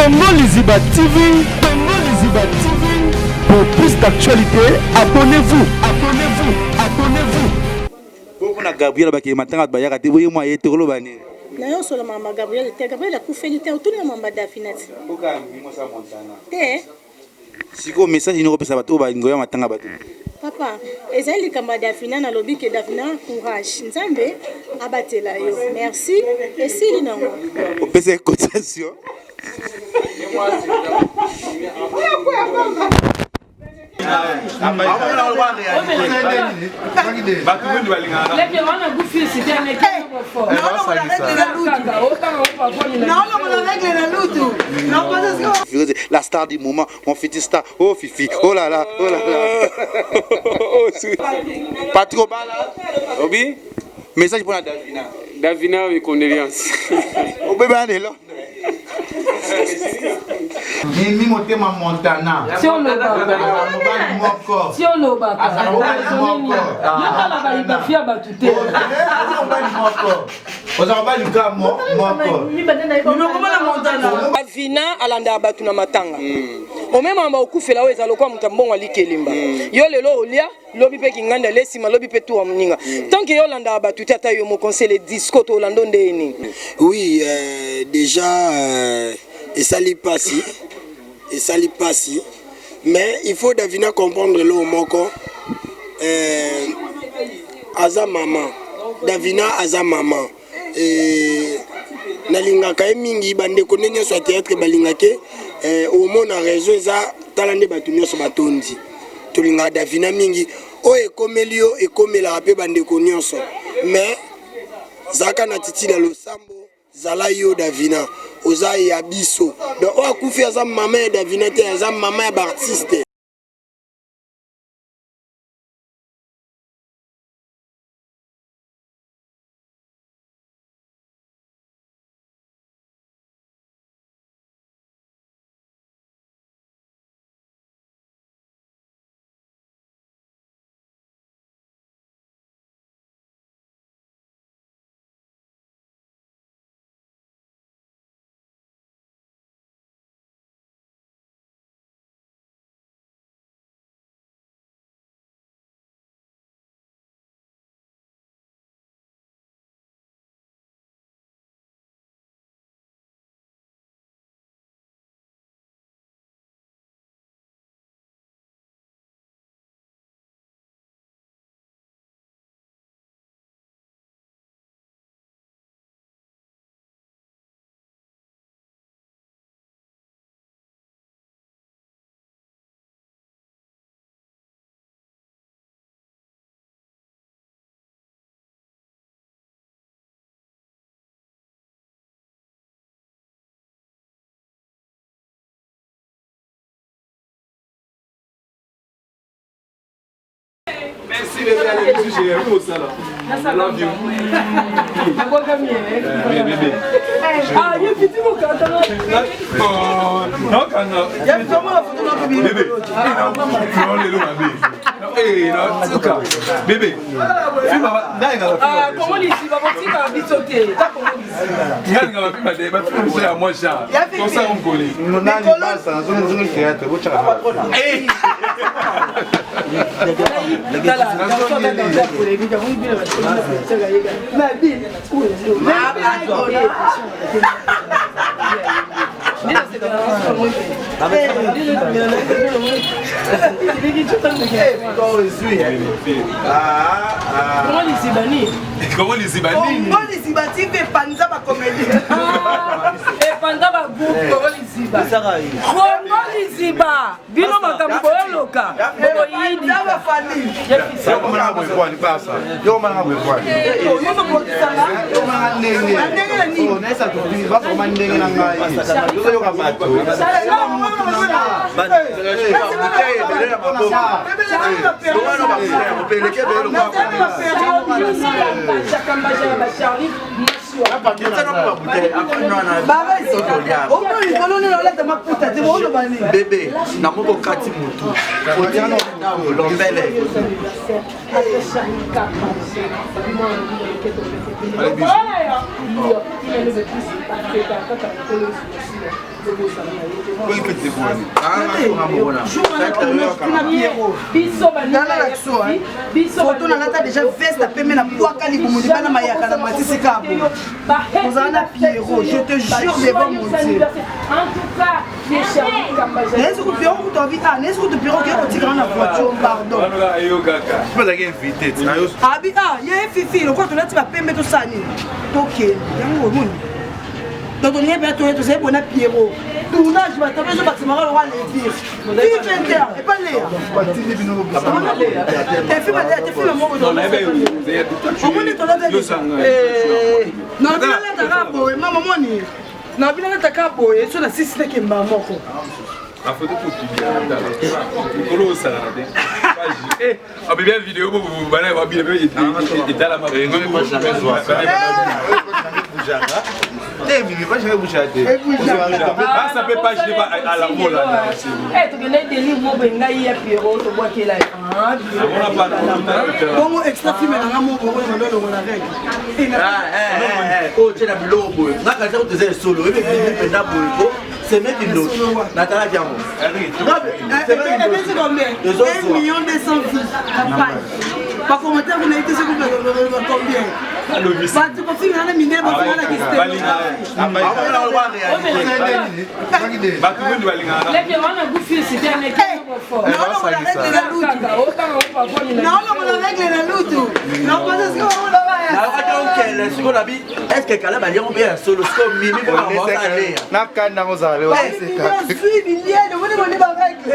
Congo Liziba TV, Congo Liziba TV. Pour plus d'actualité, abonnez-vous, abonnez-vous, abonnez-vous. Pour Gabriel Baki Matanga Bayaka, tu vois moi et Tolo Bani. Nayo solo mama Gabriel a coupé te autour de mama Dafinette. Pourquoi Mimosa Montana? Si comme message il ne repose pas tout ba ngoya matanga batu. Papa, ezali kamba Dafina na lobby que Dafina courage. Nzambe abatela yo. Merci et si linango. Au PC cotation. La star du moment, mon fils star. Oh Fifi, oh là là, oh là là. Pas trop bas là. Obi, message pour la Davina. Davina, mes condoléances. Au bébé, on est là. Mimi motema Montana. Si on le bat, si on le bat, Davina alanda batu na matanga. O même amba okufela o ezalo kwa mutambongo alikelimba. Yo lelo olia lobi pe kinganda lesima lobi pe tu amninga. Tant que yo landa batu tata yo mo conseil disco to lando ndeni. Oui, déjà et ça l'y passe. Et ça l'y passe. Mais il faut Davina comprendre le moko. Aza maman. Davina aza maman. Nalingaka mingi bande konenya so théâtre balingake au monde a raison za talande batunyo so batondi. Tolinga Davina mingi o ekomelio ekomela pe bande konyoso. Mais zaka na titi na losambo zala yo Davina oza ya biso. Donc o akufi aza maman ya Davina te aza maman ya artiste. Merci les amis, j'ai un peu ça là. Love you. Ah, il y a petit mot quand on non, quand non. Il y a vraiment la photo de bébé. Eh, non, en tout cas, bébé. comment les ici va voter quand ils sauter. Ça comment les il y a un gars qui m'a dit, c'est à moi ça. Comme ça on connaît. Non, non, ça, on a théâtre, vous Eh. Comment les Ibani? Comment les Ibati fait panza ba comédie. Et panza ba groupe comment les Iba. Comment les Iba. Bino makambo loka. Boko yidi. Ba famille. Yo comment on va voir ça? Yo comment on va voir? Yo mo tsanga. Yo comment ndenge. Ndenge ni. On est ça tout va comment ndenge na ngai. Yo yo ka bato. Bébé, na moko kati mutu. Odiano lombele. Photo na lata déjà veste à pembe na poaka libumu bana mayaka na matisi kabo. Ozana Pierrot, je te jure devant mon Dieu. En tout cas, les charmants. N'est-ce que Pierrot tu as vu ah n'est-ce que tu Pierrot qui est tiré dans la voiture pardon. Pas d'ailleurs invité. Ah bi ah, il y a un fifi, le quoi tu là tu vas pembe tout ça ni. OK, yango mon. Donc on est bien tout ça pour na Pierrot. Tournage va taper ce bâtiment le roi les dire. Vive Inter et pas Léa. T'es fait mal, t'es fait le mot dans la on monte dans la non bien là ta capo et maman moni. Non bien là ta capo et sur la 6 que maman ko. La photo pour publier là. Colo ça là. Eh, ah bien vidéo vous bana va bien et dans la marée. Ça peut pas je pas à la mola. Eh, tu connais des livres mon benga hier Pierrot to bois qui là. Ah, on a pas bon extra film na mo ko na ndo na règle. Oh, tu as bilobo. Na ka za uteze solo. Ebe bi penda bolko. C'est même une autre. Nathalie Diamo. C'est combien 1 million 200 vues. Par commentaire, vous n'avez été sûr que combien tu peux finir dans les mineurs, vous allez la question. Les on a bouffé, c'était un équipe fort. Non, on la règle la loutou. Non, on la règle la loutou. Non, pas ce qu'on va faire. Est-ce que Caleb a dit on bien solo comme Mimi pour avoir aller. Na kana ngozala. Je suis millier, ne vous demandez pas règle.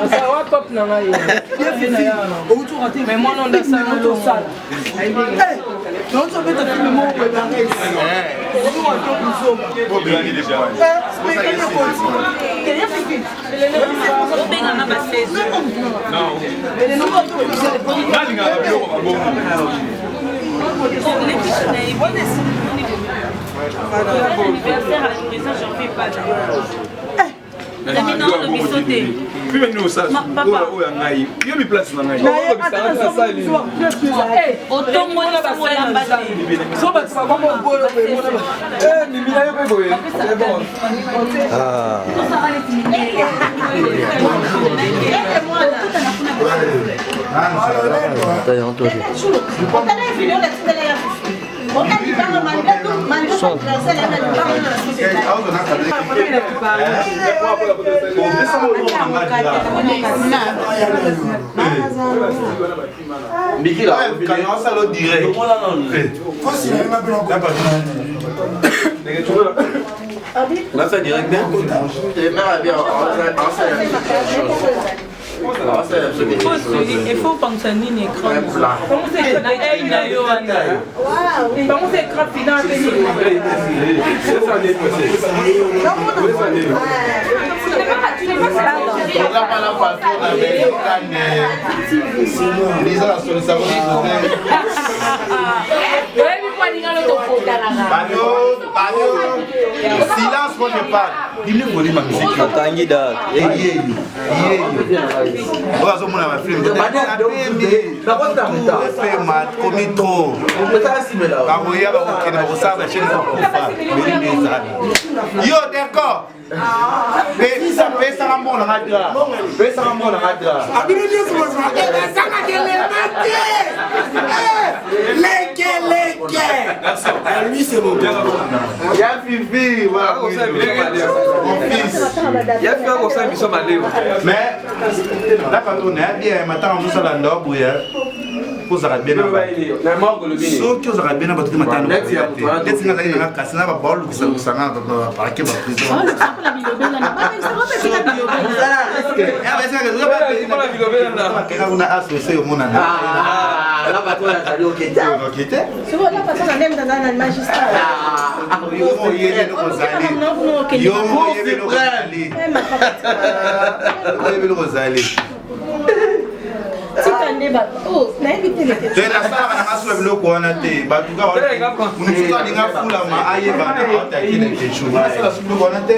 Ça va top na ngai. Mais moi non de ça non tout ça. Non, tu veux te filmer mon préparé. Nous on peut nous Pour bien il est bien. Mais quel est quel est fifi? On ben na ba 16. Non. Mais nous on peut Nani ngaba biloko babongo. L'anniversaire à la maison, j'en fais pas. Non, le bisoté. Puis nous ça. Oh ya ngai. Yo mi place na ngai. Autant moi la basala mbate. So ba tu vas pas mon bolo Eh, Mimi na yo pe boye. C'est bon. Ah. Miki là, Quand ça le dirait. on a fait direct bien. Il faut penser à un écran. Comment c'est comment c'est écran final silence quand je parle. Dis-le moi ma musique. Tangida. Ozomona ma film. Comme trop. Yo d'accord. Pesa la mona radra. Pesa la mona radra. Lui c'est bon. Il y a Fifi, voilà. Mon fils. Il y a fait comme ça ils sont allés. Mais là quand on est bien maintenant on nous a l'endroit où kozala bien na mango le bini soki ozala bien na bato te matano neti nga zali na kasi na baolukisa lusanga parake baprison kuna asose omonana là bato ya zali okete okete soki la personne a même dans un magistrat yo moyele nokozali yo moyele nokozali yo moyele nokozali tikande ba oh nayebi te le te na sala na masula biloko wana te batuka wana munuka alinga fula ma ayeba na otaki na kechu na sala biloko wana te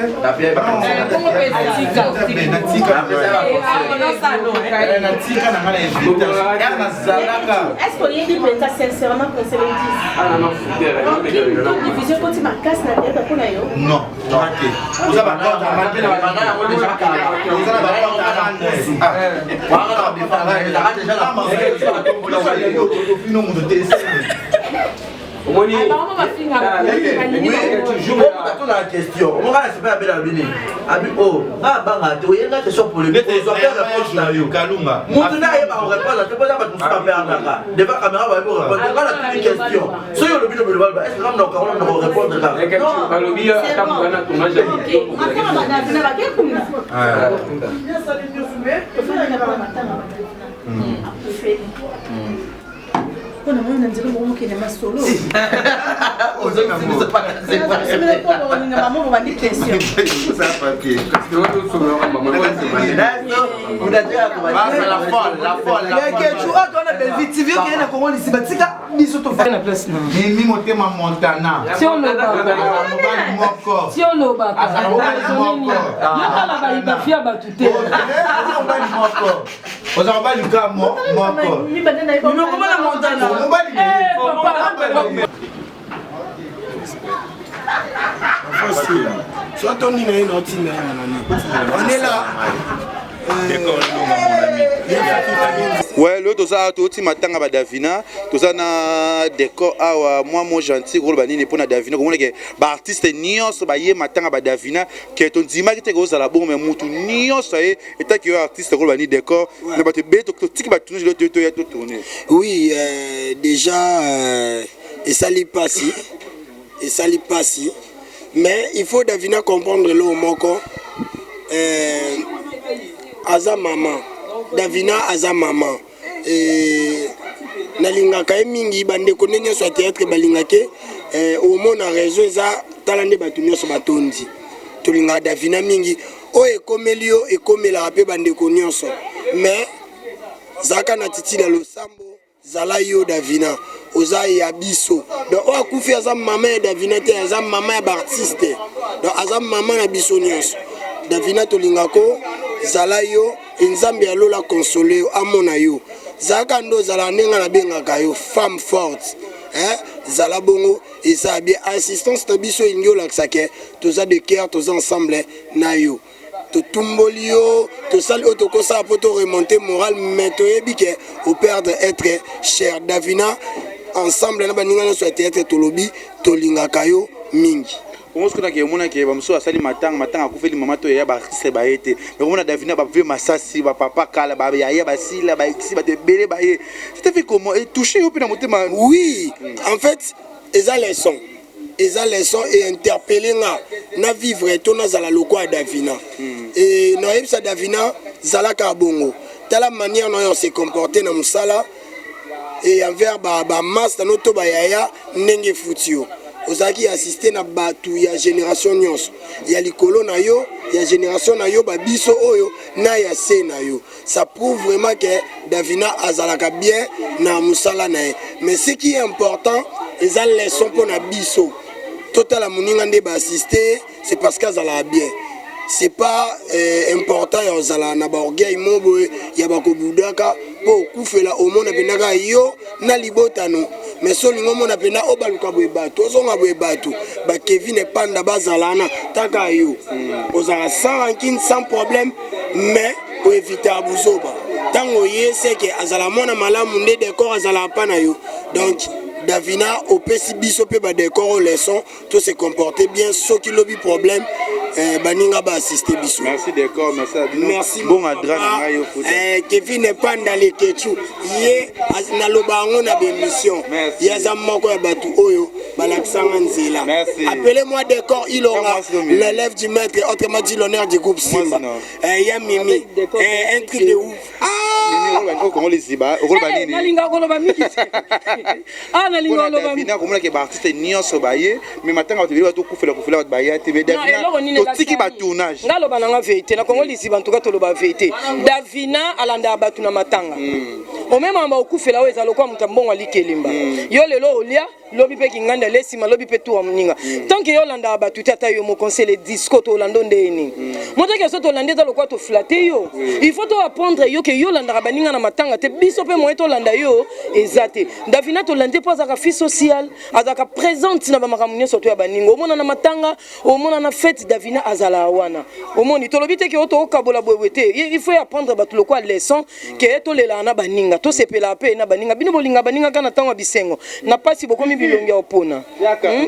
na tika na ngana invitation ya na zalaka est-ce que yebi pensa sincèrement conseiller 10 donc division côté ma casse na tête pour na yo non raté vous avez pas de mal de bana on déjà kala vous avez pas de on a moins de gens qui n'aiment pas solo. Soit on y est, on est là. Ouais, l'autre ça tout petit matin à Davina, tout ça na décor à moi gentil gros banini pour na Davina comme que artiste nios ba yé matin à Davina que ton dima qui te gros à la bombe mais mutu nios ça et ta qui artiste gros banini décor na ba te beto to tiki ba tourner l'autre to ya to tourner. Oui, déjà et ça li passi. Mais il faut Davina comprendre le moko aza maman Davina aza maman nalingaka mingi bande ko nenya so théâtre balingake au mona raison za talande batu nyonso batondi tolinga Davina mingi o ekomelio ekomela pe bande ko nyonso mais zaka na titi na losambo zala yo Davina oza ya biso donc o akufi aza maman ya Davina te aza maman ya artiste donc aza maman na biso nyonso Davina tolingako zala yo nzambe alola consoler yo amona yo zaka ndo zala nenga na bengaka yo femme forte zala bongo eza bien assistance na biso ingo laksake toza de cœur toza ensemble na yo to tumboli yo to sali otoko sa poto remonter moral mais to yebike au perdre être cher Davina ensemble na baninga no so théâtre tolobi tolingaka yo mingi. Comment est-ce que mona ke bamso asali matanga akufeli mama to ya ba artiste ba été mais mona Davina ba ve masasi ba papa kala ba ya ba sila ba ikisi ba te belé ba ye c'était fait comment et touché au pina motema. Oui, en fait eza leçon et interpeller na vivre to na zala loko à Davina et na yebisa Davina zala ka bongo tala manière no se comporter na musala et envers ba master no to ba yaya ndenge futio ozaki assister na batu ya génération nyonso ya likolo na yo ya génération na yo babiso oyo na ya se na yo ça prouve vraiment que Davina azalaka bien na musala na ye mais ce qui est important eza leçon pour na biso total la moninga nde ba assister c'est parce qu'azala bien c'est pas important ya ozala na ba orgueil mobo ya bakobudaka po kufela omona benaka yo na libotano mais solingo mona pena obaluka boye bato ozonga boye bato ba Kevin et Panda bazalana taka yo ozala sans rancune sans problème mais pour éviter abuzoba tango yese ke azala mona malamu nde décor azala pana yo donc Davina au pesi biso pe ba décor leçon tout se comporter bien ceux qui lobi problème baninga ba assister biso. Merci décor merci bon adresse na yo Kevin n'est pas dans les kechu ye na lobango na bémission ya za moko ya batu oyo balakisanga nzela appelez-moi décor Ilonga l'élève du maître autrement dit l'honneur du groupe Simba ya Mimi un truc de ouf au Congo les Ziba au Banini nalinga koloba miki ah nalinga koloba Davina komona ke ba artiste nyonso baye mais matanga to to kufela baye te Davina to tiki ba tournage ngaloba nanga vérité na Congo les Ziba en tout cas to loba vérité Davina alanda batu na matanga au même amba okufela o ezalo kwa mutambongo alikelimba yo lelo olia lobi pe kinganda lesima lobi pe tuwa mninga tant que yo landa batu tata yo mo conseil disco to lando ndeni monte ke so to lande za lokwa to flatter yo il faut to apprendre yo ke yo landa baninga na matanga te biso pe mo to landa yo ezate Davina to lande po za ka fi social azaka présente na ba makamunyo so to ya baninga o mona na matanga o mona na fête Davina azala wana o moni to lobi te ke to okabola bwebwete il faut apprendre batu lokwa leçon ke to lela na baninga to sepela pe na baninga bino bolinga baninga kana tango bisengo na pasi bokomi bilongi ya opona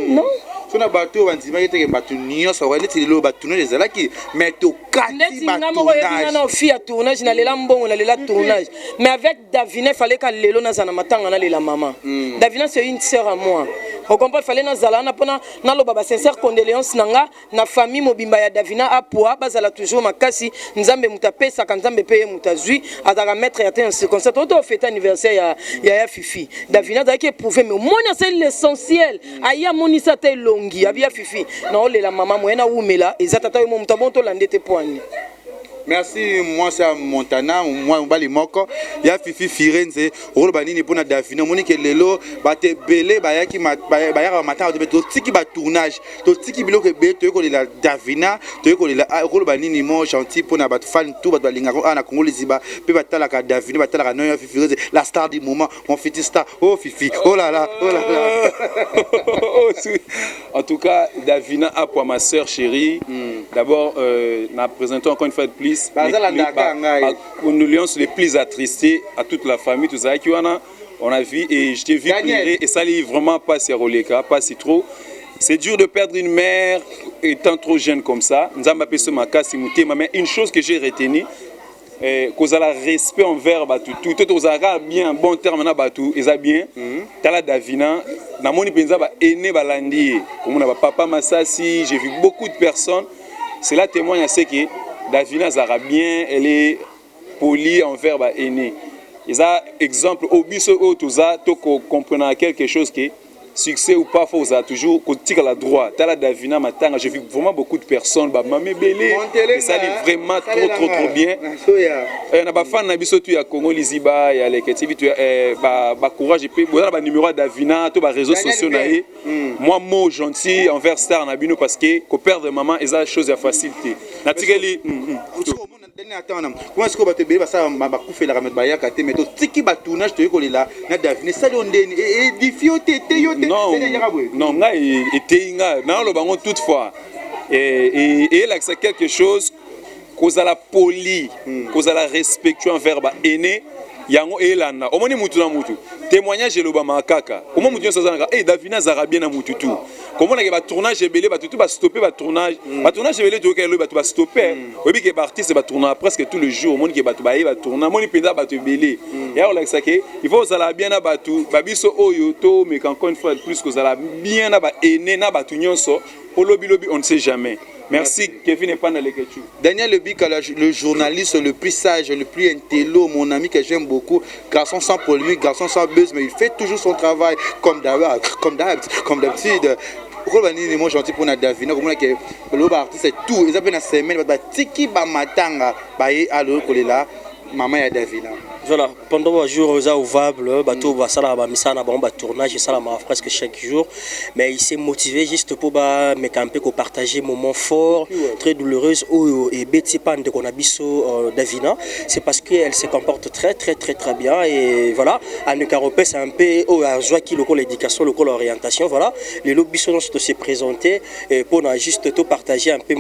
non sona bato banzima yete bato nyonso wa leti lo bato les alaki mais to kati tournage na ofia tournage na lela mbongo na lela tournage mais avec Davina fallait ka lelo na zana matanga na lela maman Davina c'est une sœur à moi on comprend fallait na zala na pona na lo baba sincère condoléances nanga na famille mobimba ya Davina apoa bazala toujours makasi nzambe mutapesa kanzambe peye mutazui azaka mettre ya ten circonstance to fête anniversaire ya Fifi Davina daki prouver mais mona c'est l'essentiel aya monisa te longi abia Fifi na olela mama moyena umela ezatata yo mutabon to landete poani. Merci, moi c'est Montana, moi Mbali Moko, ya Fifi Firenze, rôle banini pour na Davina, monique lelo, bate belé, bayaki bayaka matin, to tiki ba tournage, to tiki bilo ke be, to la Davina, to la rôle banini mo gentil pour na bat fan tout bat balinga na Congo les Ziba, pe batala ka Davina, batala ka Noya Fifi Firenze, la star du moment, mon Fifi star, oh Fifi, oh là là, oh là là. En tout cas, Davina a pour ma sœur chérie, d'abord, n'a présenté encore une fois de plus. Condoléances les plus attristées à toute la famille, tout ça qui on a vu et je t'ai vu pleurer et ça n'est vraiment pas si roleka, pas si trop. C'est dur de perdre une mère étant trop jeune comme ça. Mais une chose que j'ai retenue, cause à la respect envers tout tout bien bon terme na batu eza bien tala Davina na moni penza ba aîné balandi comme na papa Masasi, j'ai vu beaucoup de personnes, cela témoigne à ce que Davina zara bien, elle est polie envers ba aîné. Ils a exemple au biso au toza to comprendre quelque chose qui succès ou pas faut ça toujours côté à la droite. Tala Davina matanga, j'ai vu vraiment beaucoup de personnes ba mamé belé et ça est vraiment trop bien. Et na ba fan na biso tu ya Congo Liziba ya les KTV tu ba courage et puis ba numéro Davina to ba réseaux sociaux na moi mot gentil envers star na bino parce que ko perdre maman eza chose ya facilité. Na tikeli comment est-ce que tu peux faire ça bakufela ka bayaka te mais to tiki ba tournage to ekolela na Davina ça ndeni et difficulté non nga était nga na lo bango toutefois et là c'est quelque chose cause à la poli cause à la respectueux envers ba aîné yango elanda omoni mutu na mutu témoignage loba makaka omo mutu nso zanaka Davina zara bien na mutu tout komona ke ba tournage ebele ba tout ba stopper ba tournage ebele to ke lo ba tout ba stopper obi ke ba artiste ba tourner presque tous les jours omoni ke ba tout ba tourner omoni penza ba tout ebele ya ola sake il faut zala bien na ba tout ba biso oyo to mais encore une fois plus que zala bien na ba aîné na ba tout nyonso lobi on ne sait jamais. Merci Kevin et Pana Leketu. Daniel Lebika, le journaliste le plus sage, le plus intello, mon ami que j'aime beaucoup, garçon sans polémique, garçon sans buzz, mais il fait toujours son travail comme d'habitude. Pourquoi les mots gentils pour Davina, comme que le artiste c'est tout, ils appellent la semaine, tiki ba matanga, baye alo kolela, maman ya Davina. Voilà, pendant un jour, ils ont ouvert bateau, tournage, ça presque chaque jour. Mais il s'est motivé juste pour me camper, pour partager un moment fort, très douloureux. Et Betty Pan de Konabiso Davina, c'est parce qu'elle se comporte très bien. Et voilà, à Nukaropé, c'est un peu à Joaquin, l'éducation, l'orientation. Voilà, les lobbies sont se présenter pour juste tout partager un peu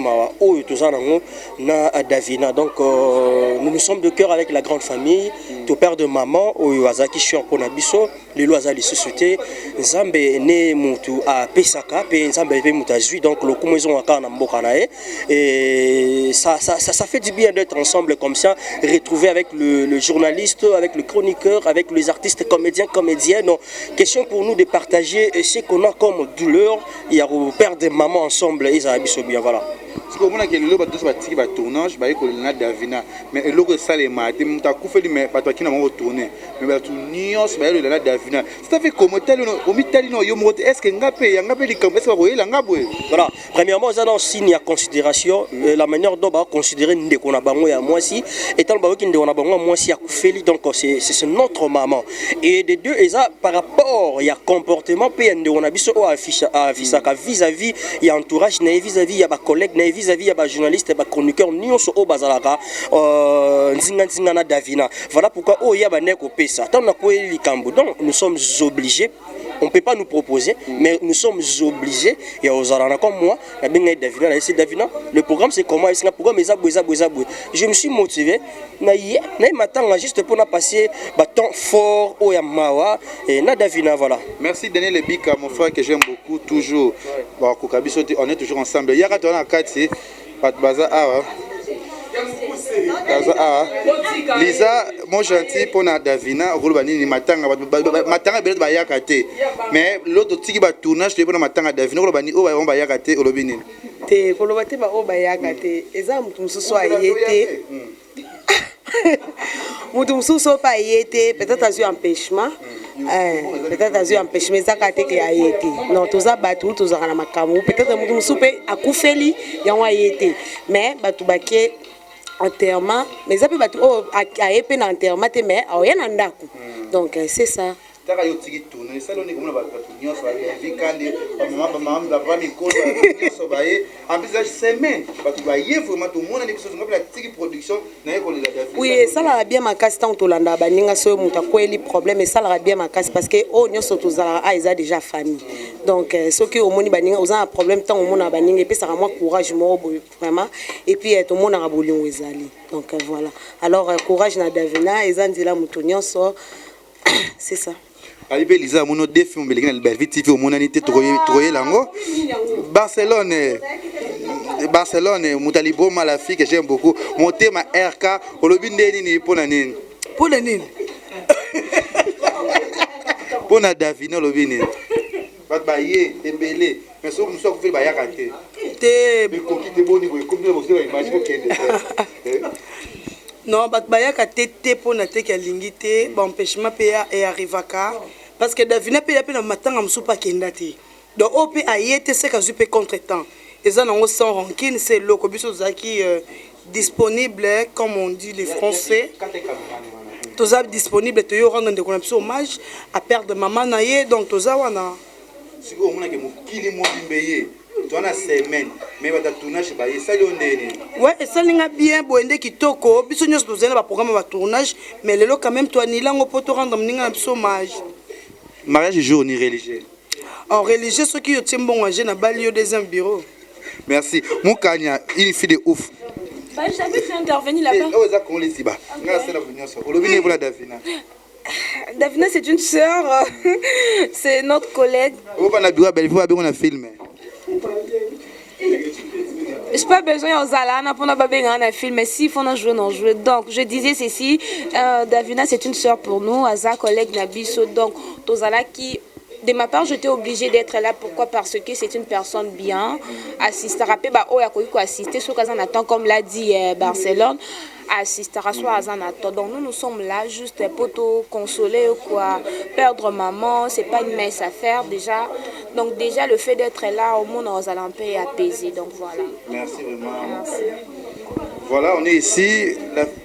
na Davina. Donc, nous sommes de cœur avec la grande famille. Tout père de maman au Azaki Shor Ponabiso les lois de société nzambe ne mutu a pesaka pe nzambe pe mutu azui donc le kumezo aka na mboka na et ça fait du bien d'être ensemble comme ça, retrouver avec le journaliste, avec le chroniqueur, avec les artistes comédiennes. Donc, question pour nous de partager ce qu'on a comme douleur. Il y a au père des mamans ensemble, ils ont bien, voilà. Parce que on a que le bateau bâti va tournage, bah école na Davina, mais le logo ça les maths, on t'a coupé les mais bateau qui n'a pas retourné, mais bateau nions, bah le na Davina. Ça fait comment tel au mitali no yomo, est-ce que ngapé les campes, est-ce que vous voyez la ngaboué? Voilà. Premièrement, ça dans signe à considération, la manière dont on va considérer ndé qu'on a bango ya moi si, étant le bateau qui ndé on a bango moi si à coufeli, donc c'est notre maman. Et des deux, et ça par rapport il y a comportement, puis ndé on a biso affiche vis-à-vis, il y a entourage, vis-à-vis il y a ba collègue, vis-à-vis il y a des journalistes et des chroniqueurs nyonso au bazalaka nzinga na Davina. Voilà pourquoi il y a des neko pesa tant na ko likambo. Donc nous sommes obligés, on ne peut pas nous proposer, mais nous sommes obligés. Il y a aux arana comme moi, Davina. Le programme c'est comment? C'est un programme je me suis motivé. Juste pour passer temps fort au Yamawa et na Davina, voilà. Merci Daniel Lebika, mon frère que j'aime beaucoup toujours. On est toujours ensemble. Il y a un quartier, pas de bazar. Lisa, mon gentil pour na Davina, Rolbani matanga belet ba yakate. Mais l'autre tiki ba tournage de pour matanga Davina, Rolbani o ba yakate olobini. Te kolobate ba o ba yakate. Eza mutu mususu ayete. Mutu mususu pa ayete, peut-être a eu empêchement. Peut-être a eu empêchement ça kate ke ayete. Non, toza batu toza na makamu, peut-être mutu mususu pe akufeli yango ayete. Mais batu baké enterrement, mais ça peut battre à épée enterrement, mais à rien en d'accord. Donc c'est ça. Oui, ça l'a bien ma casse tant au landa baninga so muta kweli problème et ça l'a bien ma casse parce que oh nyo soto za a déjà famille. Donc ce qui au moni baninga ont un problème tant au mona baninga et puis ça rend moi courage moi vraiment et puis tout le monde a bolon ezali. Donc voilà. Alors courage na Davina ezandila mutonyo so c'est ça. Alibe Lisa mon autre défi on belégna le belle TV au monanité troyer lango Barcelone mutalibo la fille que j'aime beaucoup monter ma RK olobi ndeni ni pona nini pour na Davina olobi nini bat baye ebele mais so muso ko fait ba yakate te be ko kite boni ko comme vous avez image ko kende non bat bayaka tete pona te ka lingité ba empêchement pa et arrivaka parce que Davina pe na matanga musupa kenda te donc op ayete c'est ka zupe contretemps et ça non sans rancune c'est le cobiso zaki disponible comme on dit les français toza disponible te yo rendre de connexion hommage à père de maman naie donc toza wana siko mona ke mukili mo bimbeye tona semaine mais ba tournage ba yesali ondeni ouais et ça linga bien boende kitoko biso nyos tozena ba programme ba tournage mais lelo quand même toi ni lango poto rendre mninga hommage mariage jour ni religieux en religieux ceux qui yotim bon âge na balio deuxième bureau. Merci Moukania une fille de ouf. Bah j'avais fait intervenir là-bas. Oh ça qu'on les dit bas. Davina c'est une sœur, c'est notre collègue. On va na bureau belle fois on a filmé. Je pas besoin aux alana pour na film mais si faut jouer non jouer. Donc je disais ceci, Davina c'est une sœur pour nous, Aza collègue Nabiso donc tozala qui de ma part, j'étais obligée d'être là. Pourquoi? Parce que c'est une personne bien. Assiste, rappelez, assister, ce qu'on attend, comme l'a dit Barcelone, assister à soi à Zanato. Donc nous sommes là juste pour te consoler, quoi. Perdre maman, c'est pas une mince affaire déjà. Donc déjà le fait d'être là, au monde aux alentours est apaisé. Donc voilà. Merci vraiment. Merci. Voilà, on est ici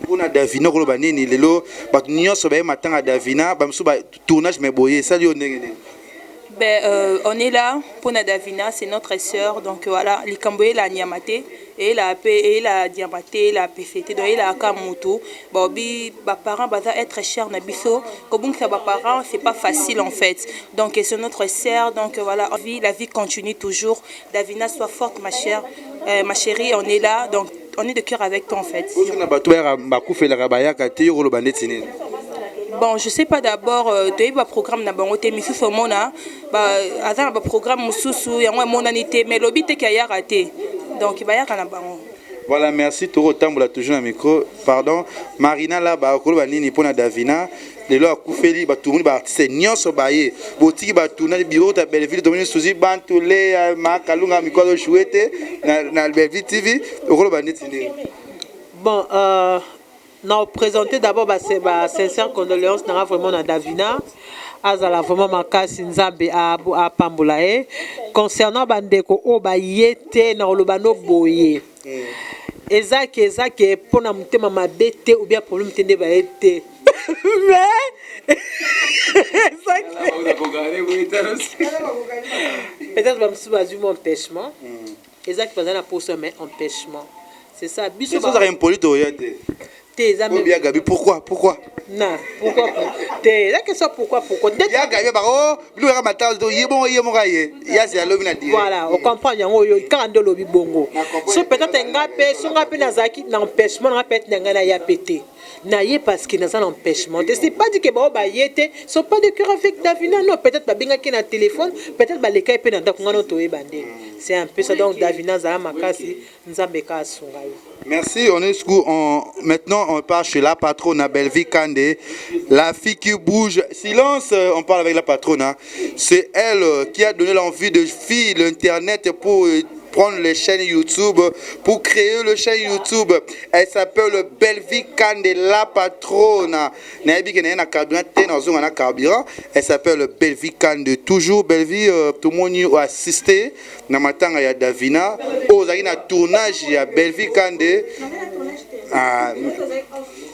pour na Davina Rolobani lelo ba nyo so ba matanga Davina ba msu ba tournage mais boye ça li on est là pour Davina, c'est notre sœur, donc voilà, les Camboyés la Niamate et la Diamate, la PFT, donc il a Kamoto. Bobby, mes parents vont être chers Nabiso. Comme ça, mes parents, c'est pas facile en fait. Donc c'est notre sœur, donc voilà, la vie continue toujours. Davina, sois forte ma chère, ma chérie, on est là, donc on est de cœur avec toi en fait. Bon, je sais pas d'abord, tu as eu un programme dans Bangote, mais si c'est mon un programme Moussou, il y a un monanité, mais l'objet est qu'il y a raté. Donc, il va y avoir un bango. Voilà, merci. Toro Tamboula, toujours dans le micro. Pardon. Marina, là, Kolobanini, pour Davina. Les lois Koufeli, tout le monde va artiste, Nyon Sobaye. Boutique, tourner le bureau de Belleville, Dominique Souzi, Bantoulé, Makalunga, Mikolo Chouette, dans Belleville TV. Bon, nous présenter d'abord ma sincère condoléance dans vraiment dans Davina. Azala vraiment makasi nzambe a pambolae concernant bandeko o ba yete na olobano boye ezaki pona mutema mabete ou bien problème tende ba yete mais peut-être ba msuba du empêchement ezaki pas na poste mais empêchement c'est ça biso ba ça impolite o yete tes amis bien Gabi pourquoi non pourquoi t'es là que ça pourquoi ya Gabi ba oh bilo ka matao to yebo ya c'est lobi na dire voilà on comprend yango yo quand ndo lobi bongo so peut-être ngape nazaki na empêchement ngape ngana na ya pété na yé parce que dans un empêchement c'est pas dit que ba yete sont pas de cœur avec Davina non peut-être ba binga ki na téléphone peut-être ba leka pe na ndako ngano to ebande c'est un peu ça donc Davina za makasi nzambe ka sunga. Merci, maintenant on part chez la patronne Belleville Kandé, la fille qui bouge. Silence, on parle avec la patronne. C'est elle qui a donné l'envie de filer l'internet pour prendre les chaînes YouTube, pour créer le chaîne YouTube. Elle s'appelle Belleville Kandé, la patronne. Elle s'appelle Belleville Kandé. Toujours Belleville, tout le monde a assisté. Namatanga ya Davina. Ozaki na tournage ya Belleville Kandé.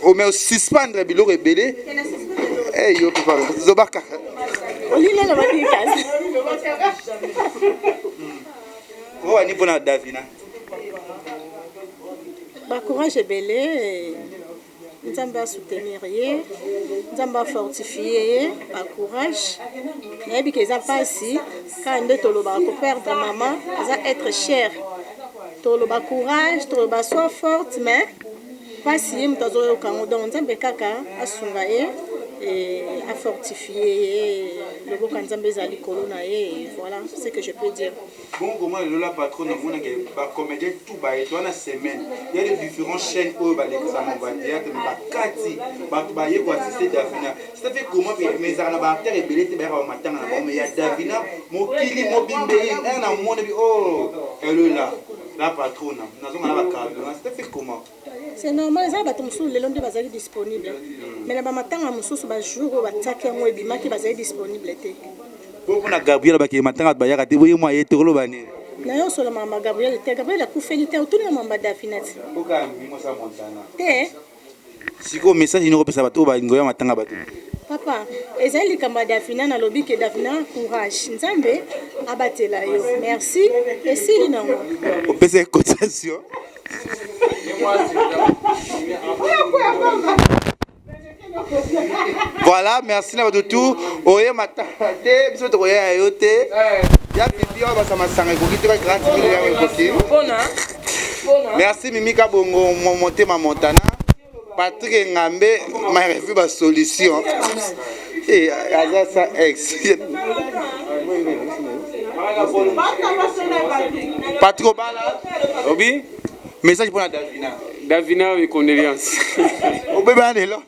On met au suspendre bilo rebelle. Eh yo papa, zobaka. Olila la badikazi. Oh, ani pona Davina. Ba courage belé. Nzamba soutenir ye, nzamba fortifier ba courage. Nabi que ça passe quand nde toloba ko perdre maman, ça être cher. Toloba courage, toloba sois forte mais pas si mtazo yo kango donc nzambe kaka asunga ye et à fortifier le beau kanzambe za likolo na ye, voilà ce que je peux dire. Bon, comment la patronne a comédien tout bas et dans la semaine, il y a des différentes chaînes où les examens vont dire que Kati, Baye pour assister Davina. Ça fait comment mes arnabateurs et belés te au matin mais il y a Davina, mon kili, mon bimbe, un an, mon oh, elle est là, la patronne, nous avons la carte, ça fait comment? C'est normal, ça va tomber sur le long de bazali disponible. Mais là, matin à Moussou, ba jour où ba tsaké moi bima qui bazali disponible té. Pour na Gabriel ba ki matin ba ya te voye moi yete rolo bani. Na yo solo mama Gabriel a coufé té tout le monde da finati. Oka mimo sa montana. Té. Siko message ni repesa bato ba ngoya matanga bato. Papa, ezali kamba Davina na lobby que Davina courage. Nzambe abatela yo. Merci et si linango. O pese cotisation. Voilà, merci à vous tous. Oye matin, biso to ya yote. Ya pipi on va ça masanga ko kitwa grand TV ya ngoti. Merci Mimika Bongo monter ma montana. Patrick Ngambe m'a revu ma solution. Et Aza ça ex. Patrick Bala. Obi message pour Davina. Davina avec condoléances. Au bébé on est là.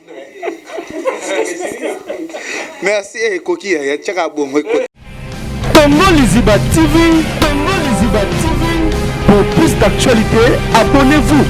Merci et Koki ya tchaka bongo. Congo Liziba TV, Congo Liziba TV. Pour plus d'actualités, abonnez-vous.